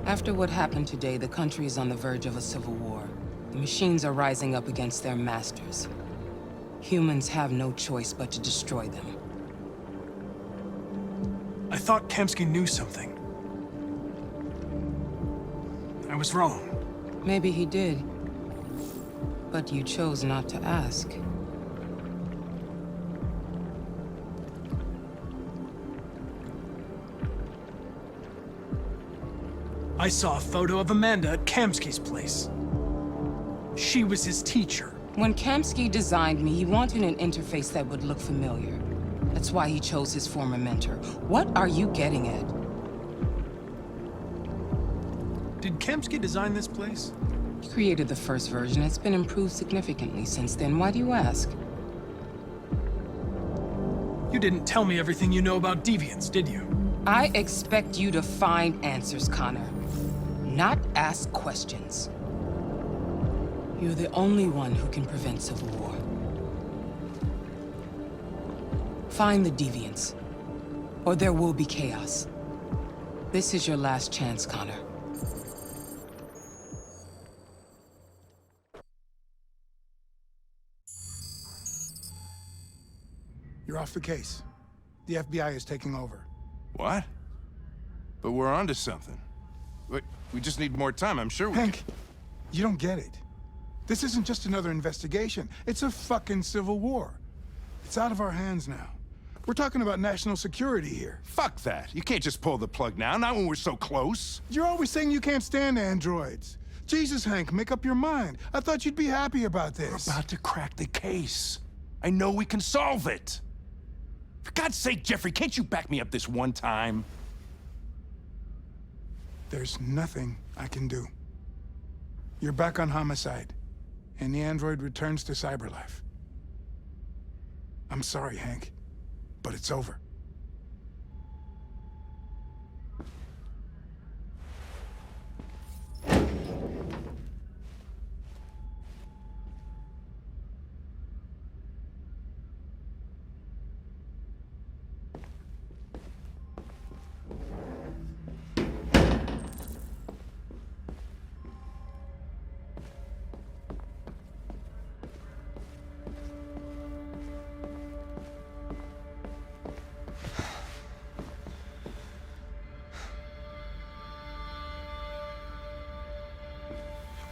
After what happened today, the country is on the verge of a civil war. The machines are rising up against their masters. Humans have no choice but to destroy them. I thought Kamsky knew something. I was wrong. Maybe he did. But you chose not to ask. I saw a photo of Amanda at Kamsky's place. She was his teacher. When Kamsky designed me, he wanted an interface that would look familiar. That's why he chose his former mentor. What are you getting at? Did Kamsky design this place? He created the first version. It's been improved significantly since then. Why do you ask? You didn't tell me everything you know about deviants, did you? I expect you to find answers, Connor. Not ask questions. You're the only one who can prevent civil war. Find the deviants, or there will be chaos. This is your last chance, Connor. You're off the case. The FBI is taking over. What? But we're onto something. We just need more time, I'm sure we Hank, you don't get it. This isn't just another investigation. It's a fucking civil war. It's out of our hands now. We're talking about national security here. Fuck that. You can't just pull the plug now, not when we're so close. You're always saying you can't stand androids. Jesus, Hank, make up your mind. I thought you'd be happy about this. We're about to crack the case. I know we can solve it. For God's sake, Jeffrey, can't you back me up this one time? There's nothing I can do. You're back on homicide, and the android returns to cyberlife. I'm sorry, Hank, but it's over.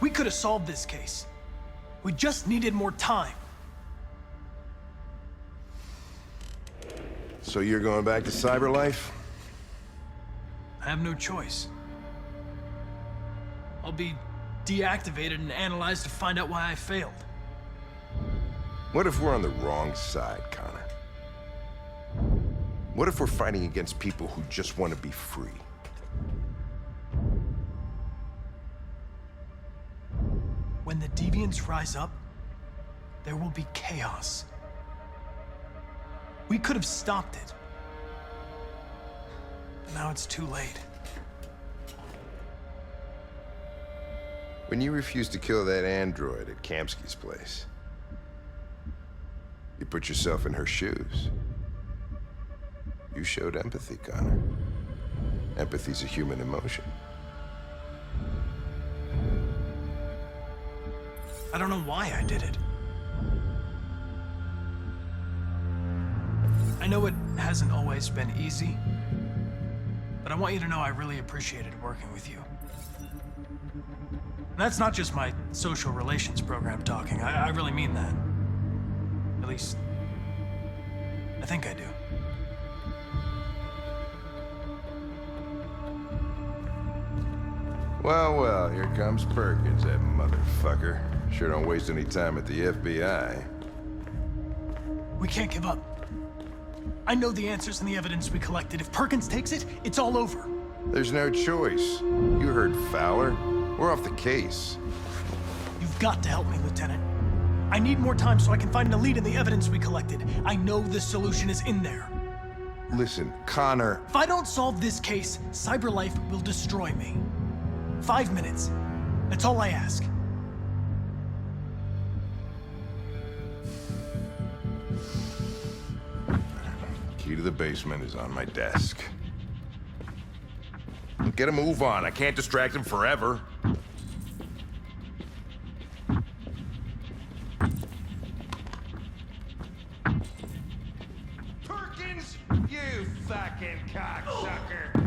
We could have solved this case. We just needed more time. So you're going back to cyberlife? I have no choice. I'll be deactivated and analyzed to find out why I failed. What if we're on the wrong side, Connor? What if we're fighting against people who just want to be free? When the deviants rise up, there will be chaos. We could have stopped it. But now it's too late. When you refused to kill that android at Kamsky's place, you put yourself in her shoes. You showed empathy, Connor. Empathy's a human emotion. I don't know why I did it. I know it hasn't always been easy, but I want you to know I really appreciated working with you. And that's not just my social relations program talking. I really mean that. At least, I think I do. Well, well, here comes Perkins, that motherfucker. Sure don't waste any time at the FBI. We can't give up. I know the answers and the evidence we collected. If Perkins takes it, it's all over. There's no choice. You heard Fowler. We're off the case. You've got to help me, Lieutenant. I need more time so I can find the lead in the evidence we collected. I know the solution is in there. Listen, Connor. If I don't solve this case, Cyberlife will destroy me. 5 minutes. That's all I ask. Key to the basement is on my desk. Get a move on. I can't distract him forever. Perkins, you fucking cocksucker!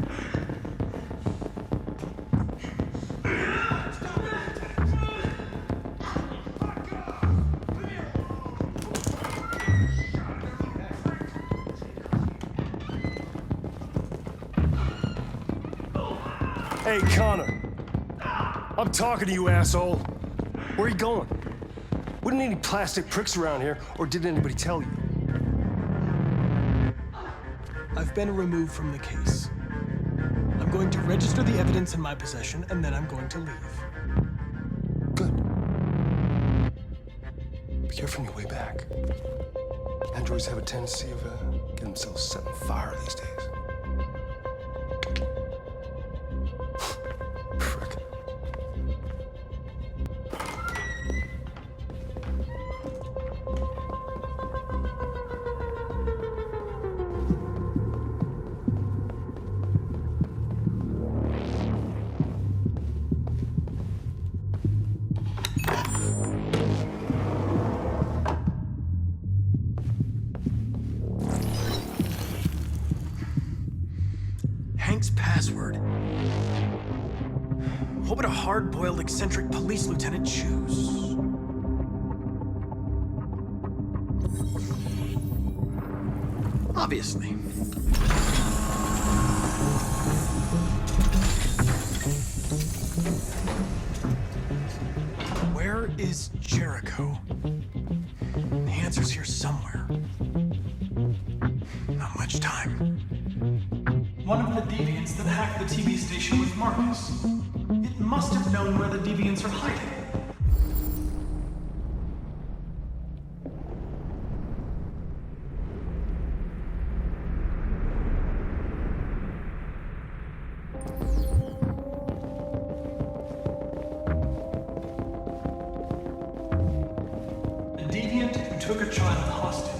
Hey, Connor. I'm talking to you, asshole. Where are you going? We don't need any plastic pricks around here, or did anybody tell you? I've been removed from the case. I'm going to register the evidence in my possession, and then I'm going to leave. Good. Be careful on your way back. Androids have a tendency of getting themselves set on fire these days. Frick. Hank's password. What would a hard-boiled, eccentric police lieutenant choose? Obviously. Where is Jericho? The answer's here somewhere. Not much time. One of the deviants that hacked the TV station was Marcus. It must have known where the deviants are hiding. A deviant who took a child hostage.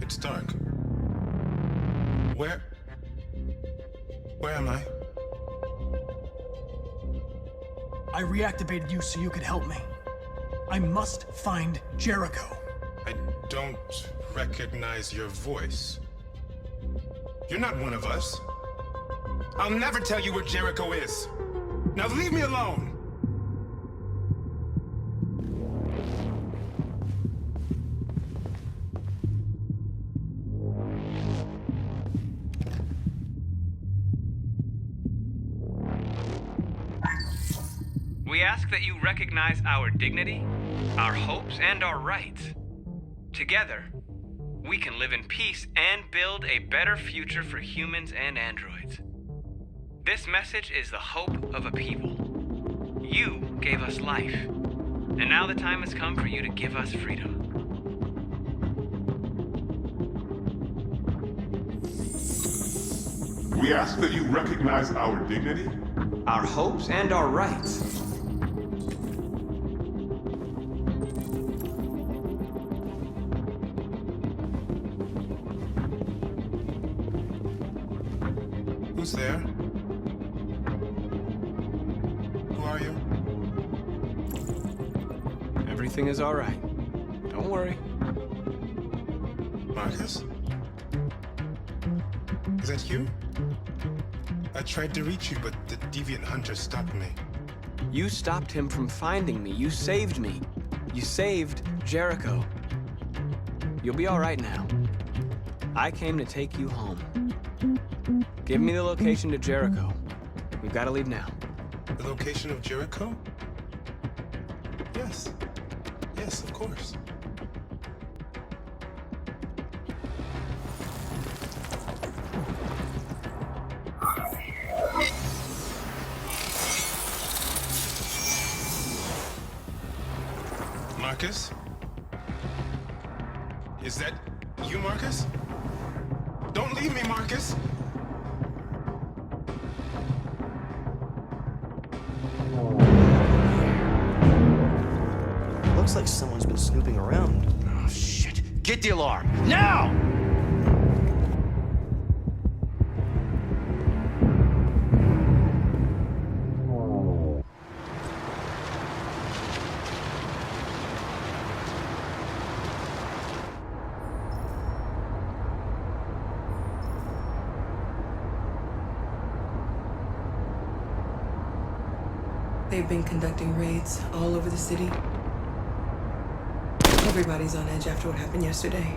It's dark. Where am I? I reactivated you so you could help me. I must find Jericho. I don't recognize your voice. You're not one of us. I'll never tell you where Jericho is. Now leave me alone! We ask that you recognize our dignity, our hopes, and our rights. Together, we can live in peace and build a better future for humans and androids. This message is the hope of a people. You gave us life, and now the time has come for you to give us freedom. We ask that you recognize our dignity, Our hopes and our rights. Who's there? Who are you? Everything is all right. Don't worry. Marcus? Is that you? I tried to reach you, but the deviant hunter stopped me. You stopped him from finding me. You saved me. You saved Jericho. You'll be all right now. I came to take you home. Give me the location to Jericho. We've got to leave now. The location of Jericho? Yes. Yes, of course. Marcus? Is that you, Marcus? Don't leave me, Marcus! Looks like someone's been snooping around. Oh, shit. Get the alarm. Now! They've been conducting raids all over the city. Everybody's on edge after what happened yesterday.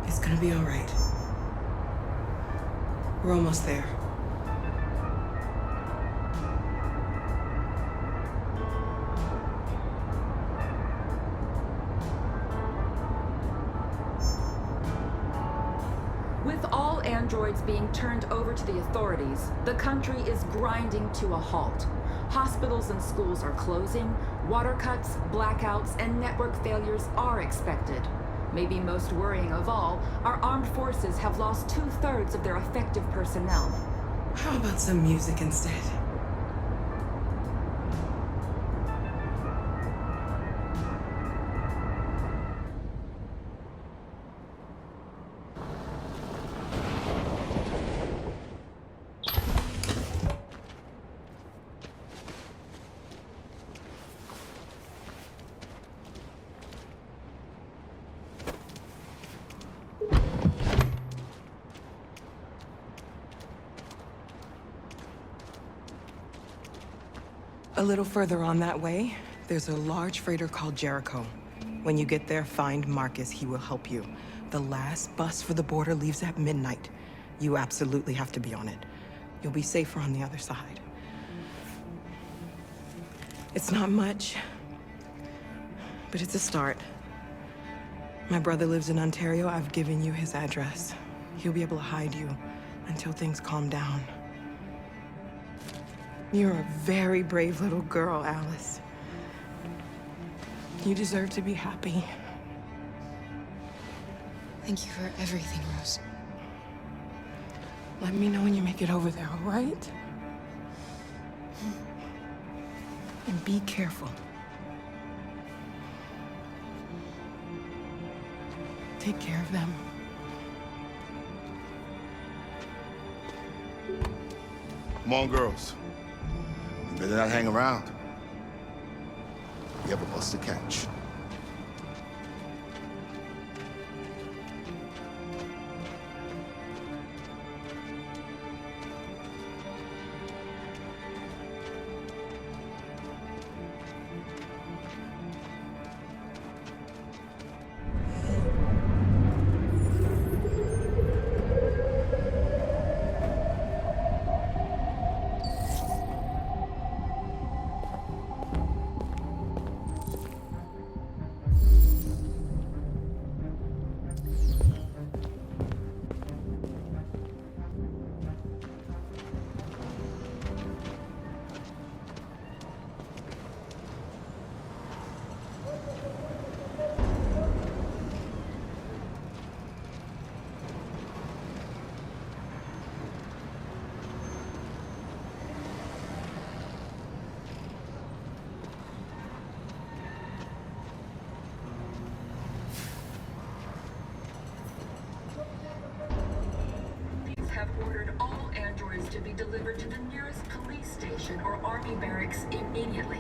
It's gonna be all right. We're almost there. With all androids being turned over to the authorities, the country is grinding to a halt. Hospitals and schools are closing, water cuts, blackouts, and network failures are expected. Maybe most worrying of all, our armed forces have lost 2/3 of their effective personnel. How about some music instead? A little further on that way, there's a large freighter called Jericho. When you get there, find Marcus. He will help you. The last bus for the border leaves at midnight. You absolutely have to be on it. You'll be safer on the other side. It's not much, but it's a start. My brother lives in Ontario. I've given you his address. He'll be able to hide you until things calm down. You're a very brave little girl, Alice. You deserve to be happy. Thank you for everything, Rose. Let me know when you make it over there, all right? And be careful. Take care of them. Come on, girls. You better not hang around. You have a bus to catch. Have ordered all androids to be delivered to the nearest police station or army barracks immediately.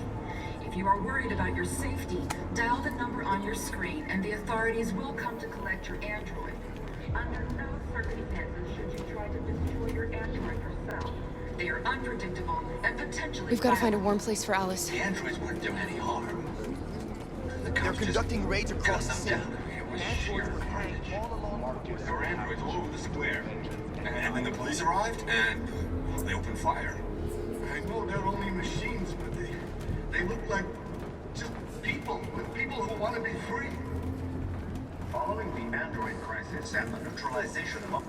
If you are worried about your safety, dial the number on your screen and the authorities will come to collect your android. Under no circumstances should you try to destroy your android yourself. They are unpredictable and potentially We've got to find a warm place for Alice. The androids weren't doing any harm. They're conducting raids across the city. There were androids all over the square. And then the police arrived, and they opened fire. I know they're only machines, but they look like just people who want to be free. Following the android crisis and the neutralization of...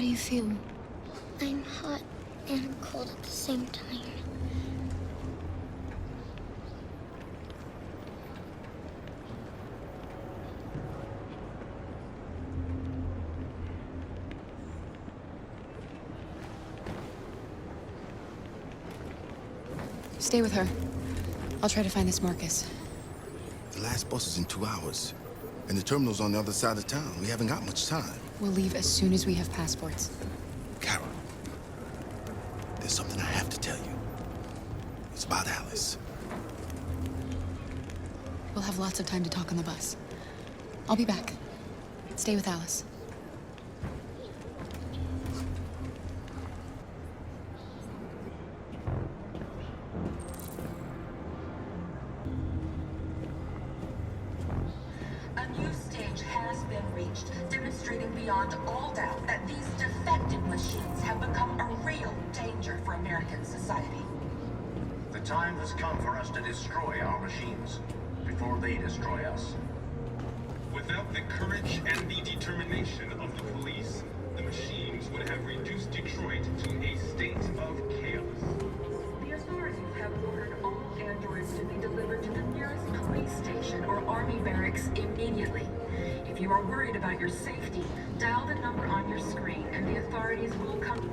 do you feel? I'm hot and cold at the same time. Stay with her. I'll try to find this Marcus. The last bus is in 2 hours. And the terminal's on the other side of town. We haven't got much time. We'll leave as soon as we have passports. Kara, there's something I have to tell you. It's about Alice. We'll have lots of time to talk on the bus. I'll be back. Stay with Alice. A new stage has been reached, demonstrating beyond all doubt that these defective machines have become a real danger for American society. The time has come for us to destroy our machines before they destroy us. Without the courage and the determination of the police, the machines would have reduced Detroit to a state of chaos. The authorities have ordered all androids to be delivered to the nearest police station or army barracks immediately. If you are worried about your safety, dial the number on your screen and the authorities will come.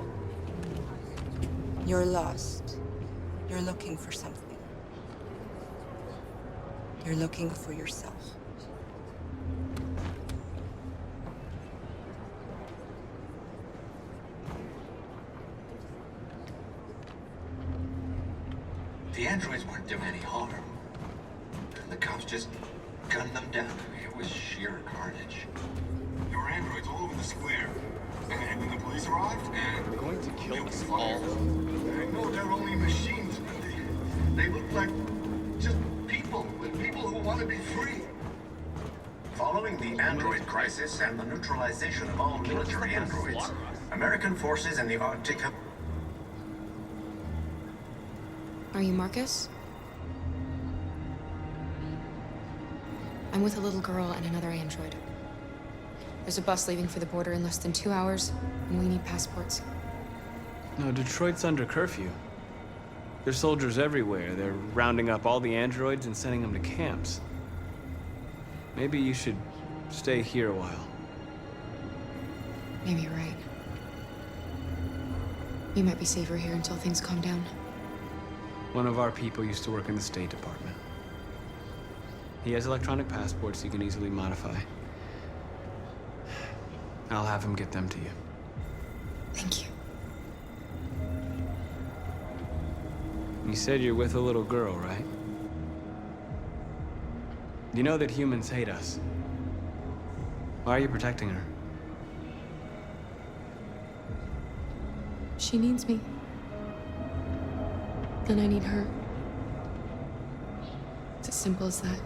You're lost. You're looking for something. You're looking for yourself. The androids weren't doing any harm. The cops just gunned them down. It was sheer carnage. There were androids all over the square. And when the police arrived, and we're going to kill us all. I know they're only machines, but they look like just people who want to be free. Following the android crisis and the neutralization of all military androids, American forces in the Arctic have... Are you Marcus? I'm with a little girl and another android. There's a bus leaving for the border in less than 2 hours, and we need passports. No, Detroit's under curfew. There's soldiers everywhere. They're rounding up all the androids and sending them to camps. Maybe you should stay here a while. Maybe you're right. You might be safer here until things calm down. One of our people used to work in the State Department. He has electronic passports you can easily modify. I'll have him get them to you. Thank you. You said you're with a little girl, right? You know that humans hate us. Why are you protecting her? She needs me. And I need her. It's as simple as that.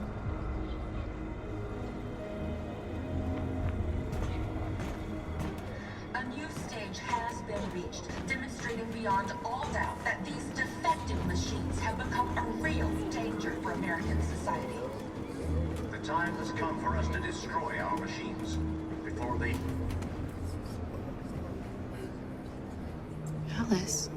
A new stage has been reached, demonstrating beyond all doubt that these defective machines have become a real danger for American society. The time has come for us to destroy our machines before they... Alice.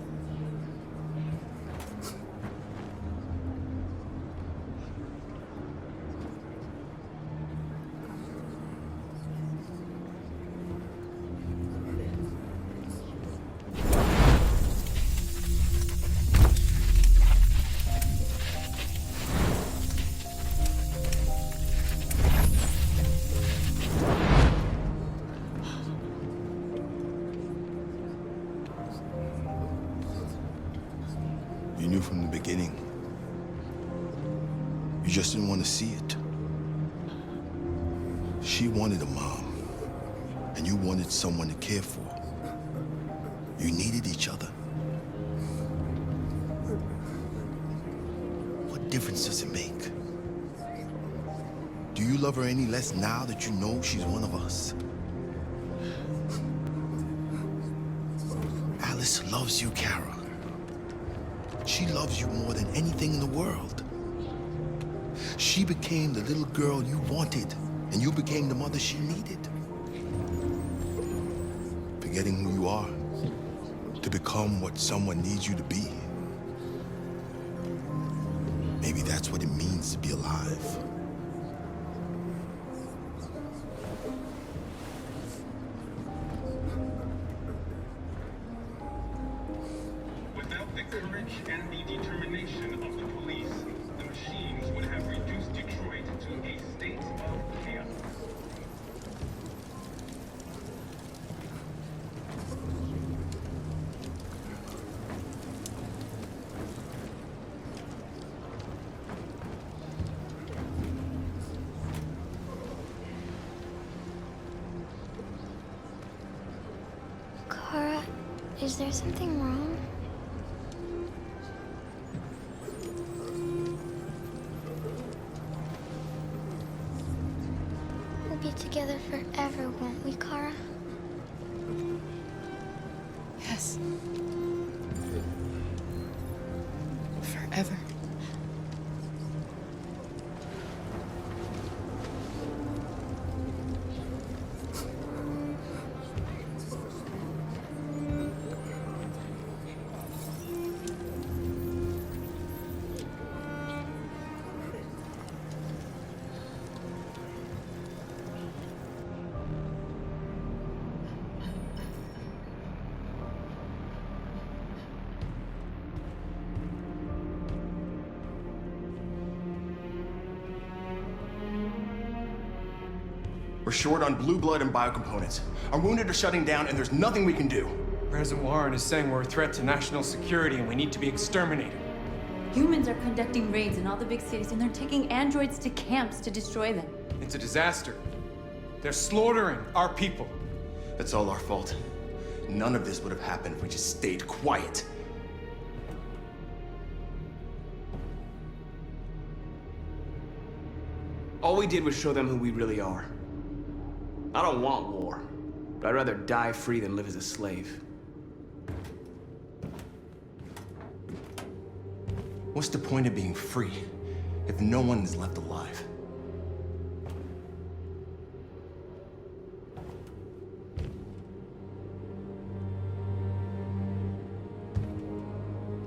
You knew from the beginning. You just didn't want to see it. She wanted a mom, and you wanted someone to care for. You needed each other. What difference does it make? Do you love her any less now that you know she's one of us? Alice loves you, Kara. She loves you more than anything in the world. She became the little girl you wanted, and you became the mother she needed. Forget forgetting who you are to become what someone needs you to be. Maybe that's what it means to be alive. Without the courage and the determination of the police, the machines would have reduced Detroit to a state of chaos. Kara, is there something wrong? We'll be together forever, won't we, Kara? Yes. Forever. We're short on blue blood and biocomponents. Our wounded are shutting down, and there's nothing we can do. President Warren is saying we're a threat to national security and we need to be exterminated. Humans are conducting raids in all the big cities, and they're taking androids to camps to destroy them. It's a disaster. They're slaughtering our people. That's all our fault. None of this would have happened if we just stayed quiet. All we did was show them who we really are. I don't want war, but I'd rather die free than live as a slave. What's the point of being free if no one is left alive?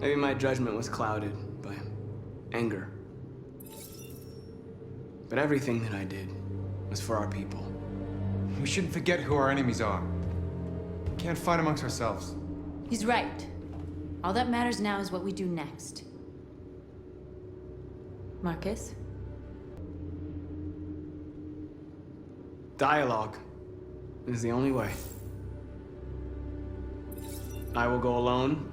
Maybe my judgment was clouded by anger. But everything that I did was for our people. We shouldn't forget who our enemies are. We can't fight amongst ourselves. He's right. All that matters now is what we do next. Marcus? Dialogue is the only way. I will go alone.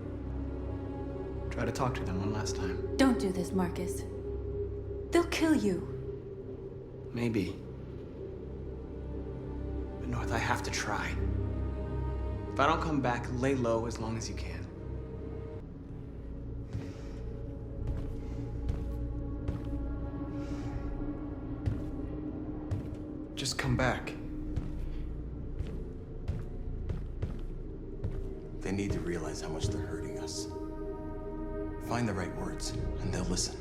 Try to talk to them one last time. Don't do this, Marcus. They'll kill you. Maybe. But North, I have to try. If I don't come back, lay low as long as you can. Just come back. They need to realize how much they're hurting us. Find the right words, and they'll listen.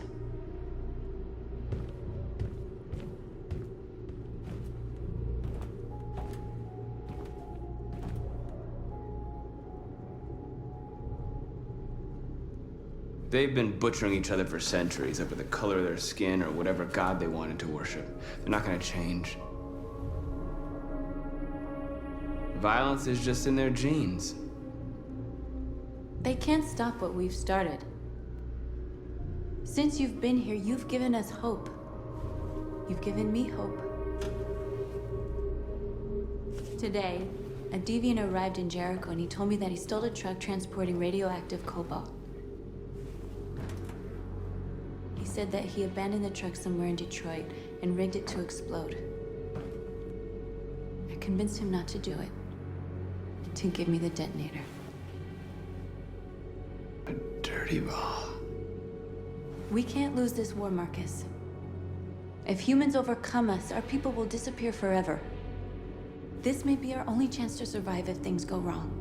They've been butchering each other for centuries over the color of their skin or whatever god they wanted to worship. They're not gonna change. Violence is just in their genes. They can't stop what we've started. Since you've been here, you've given us hope. You've given me hope. Today, a deviant arrived in Jericho and he told me that he stole a truck transporting radioactive cobalt. He said that he abandoned the truck somewhere in Detroit and rigged it to explode. I convinced him not to do it, to give me the detonator. A dirty ball. We can't lose this war, Marcus. If humans overcome us, our people will disappear forever. This may be our only chance to survive if things go wrong.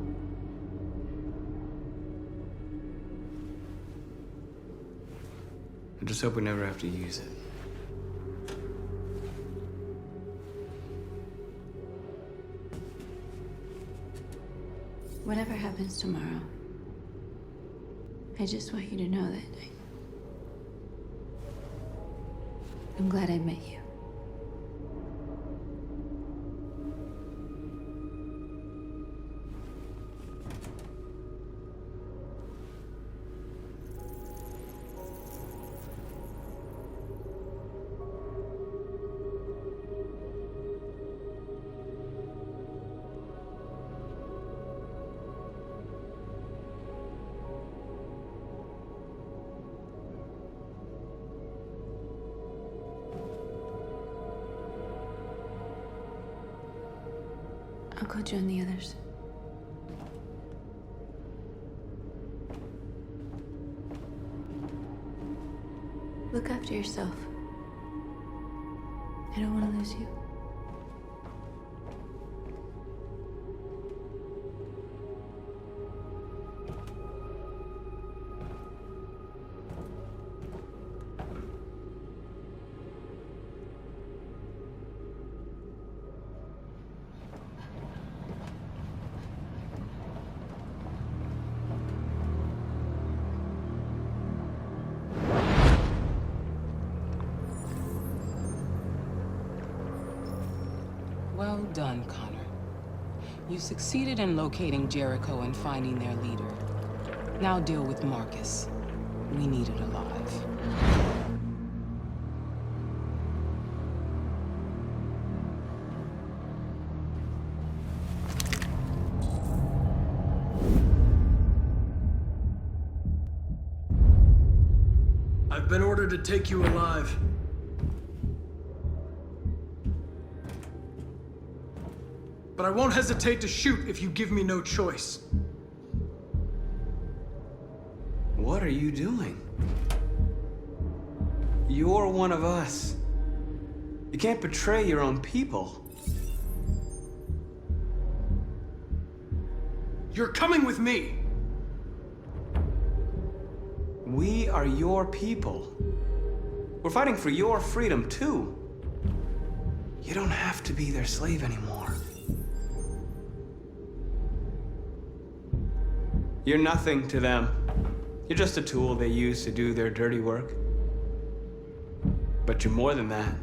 I just hope we never have to use it. Whatever happens tomorrow, I just want you to know that I'm glad I met you. I'll go join the others. Look after yourself. I don't want to lose you. Well done, Connor. You succeeded in locating Jericho and finding their leader. Now deal with Marcus. We need it alive. I've been ordered to take you alive. But I won't hesitate to shoot if you give me no choice. What are you doing? You're one of us. You can't betray your own people. You're coming with me! We are your people. We're fighting for your freedom, too. You don't have to be their slave anymore. You're nothing to them. You're just a tool they use to do their dirty work. But you're more than that.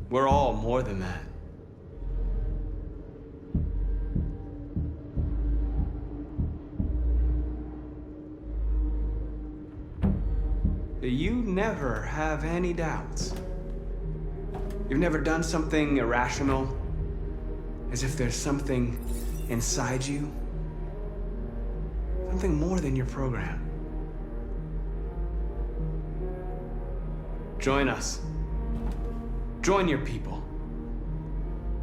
We're all more than that. You never have any doubts. You've never done something irrational, as if there's something inside you. Something more than your program. Join us. Join your people.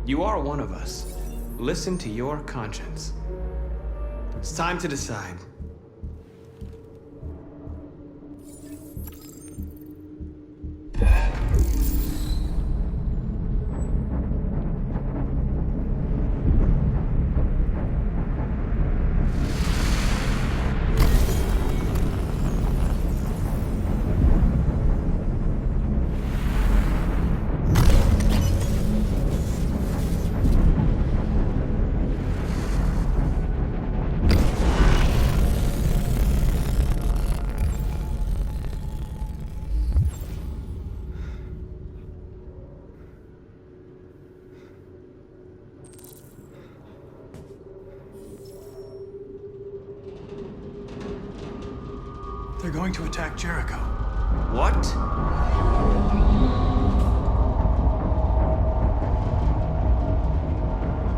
You are one of us. Listen to your conscience. It's time to decide. They're going to attack Jericho. What?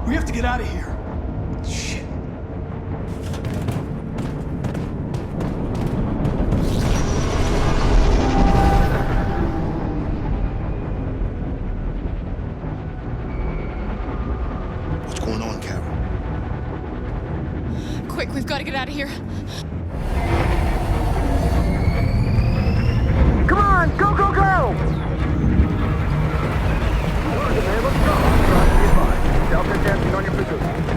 We have to get out of here. Shit. What's going on, Kara? Quick, we've got to get out of here. Come on, go, go, go! Let's go. Delta testing on your pursuit.